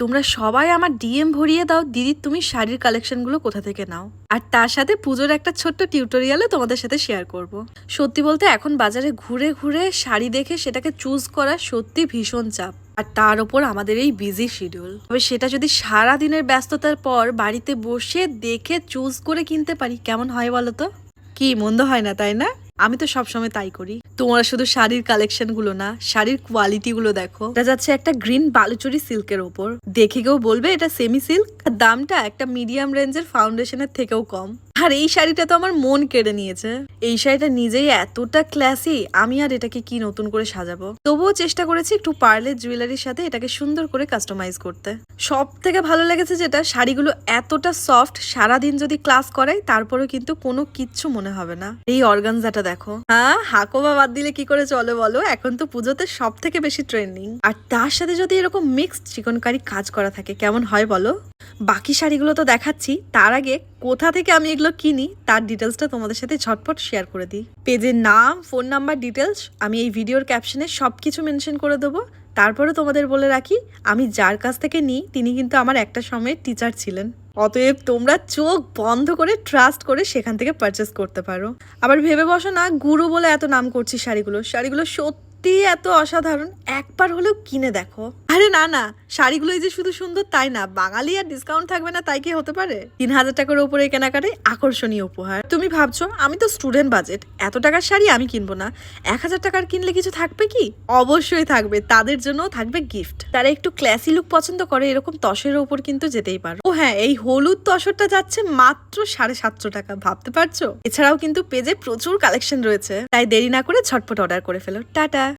তোমরা সবাই আমার ডিএম ভরিয়ে দাও, দিদি তুমি শাড়ির কালেকশনগুলো কোথা থেকে নাও। আর তার সাথে পুজোর একটা ছোট্ট টিউটোরিয়ালও তোমাদের সাথে শেয়ার করব। সত্যি বলতে এখন বাজারে ঘুরে ঘুরে শাড়ি দেখে সেটাকে চুজ করা সত্যি ভীষণ চাপ। আর তার ওপর আমাদের এই বিজি শিডিউল। তবে সেটা যদি সারা দিনের ব্যস্ততার পর বাড়িতে বসে দেখে চুজ করে কিনতে পারি, কেমন হয় বলো তো? কি মন্দ হয় না, তাই না? আমি তো সবসময় তাই করি। তোমরা শুধু শাড়ির কালেকশন গুলো না, শাড়ির কোয়ালিটি গুলো দেখো। এটা যাচ্ছে একটা গ্রিন বালুচরি সিল্কের ওপর। দেখে কেউ বলবে এটা সেমি সিল্ক। দামটা একটা মিডিয়াম রেঞ্জের ফাউন্ডেশনের থেকেও কম। আর এই শাড়িটা তো আমার মন কেড়ে নিয়েছে। এই শাড়িটা নিজেই এতটা ক্লাসি, আমি আর এটাকে কি নতুন করে সাজাবো। তবুও চেষ্টা করেছি একটু পার্লের জুয়েলারির সাথে এটাকে সুন্দর করে কাস্টমাইজ করতে। সব থেকে ভালো লেগেছে যেটা, শাড়িগুলো এতটা সফট, সারাদিন যদি ক্লাস করাই তারপরেও কিন্তু কোনো কিচ্ছু মনে হবে না। এই অর্গানজাটা দেখো। হ্যাঁ, হাকোবা বাদ দিলে কি করে চলে বলো? এখন তো পুজোতে সব থেকে বেশি ট্রেন্ডিং। আর তার সাথে যদি এরকম মিক্সড চিকনকারি কাজ করা থাকে, কেমন হয় বলো? বাকি শাড়িগুলো তো দেখাচ্ছি, তার আগে কোথা থেকে আমি এগুলো কিনি তার ডিটেলসটা তোমাদের সাথে ঝটপট শেয়ার করে দিই। পেজের নাম, ফোন নাম্বার, ডিটেলস আমি এই ভিডিওর ক্যাপশনে সবকিছু মেনশন করে দেবো। তারপরে তোমাদের বলে রাখি, আমি যার কাছ থেকে নিই তিনি কিন্তু আমার একটা সময়ের টিচার ছিলেন। অতএব তোমরা চোখ বন্ধ করে ট্রাস্ট করে সেখান থেকে পারচেস করতে পারো। আবার ভেবে বসো না গুরু বলে এত নাম করছি শাড়িগুলো সত্যি এত অসাধারণ, একবার হলেও কিনে দেখো। আরে না না, শাড়িগুলো যে শুধু সুন্দর তাই না, বাঙালি আর ডিসকাউন্ট থাকবে না তাই কি হতে পারে? 3000 টাকার উপরে কেনাকাটায় আকর্ষণীয় উপহার। তুমি ভাবছো আমি তো স্টুডেন্ট বাজেট, এত টাকার শাড়ি আমি কিনবো না। 1000 টাকার কিনলে কিছু থাকবে কি? অবশ্যই থাকবে, তাদের জন্য থাকবে গিফট। তারা একটু ক্লাসি লুক পছন্দ করে, এরকম তসরের ওপর কিন্তু যেতেই পারো। ও হ্যাঁ, এই হলুদ তসরটা যাচ্ছে মাত্র 750 টাকা, ভাবতে পারছো? এছাড়াও কিন্তু পেজে প্রচুর কালেকশন রয়েছে, তাই দেরি না করে ঝটপট অর্ডার করে ফেলো। টাটা।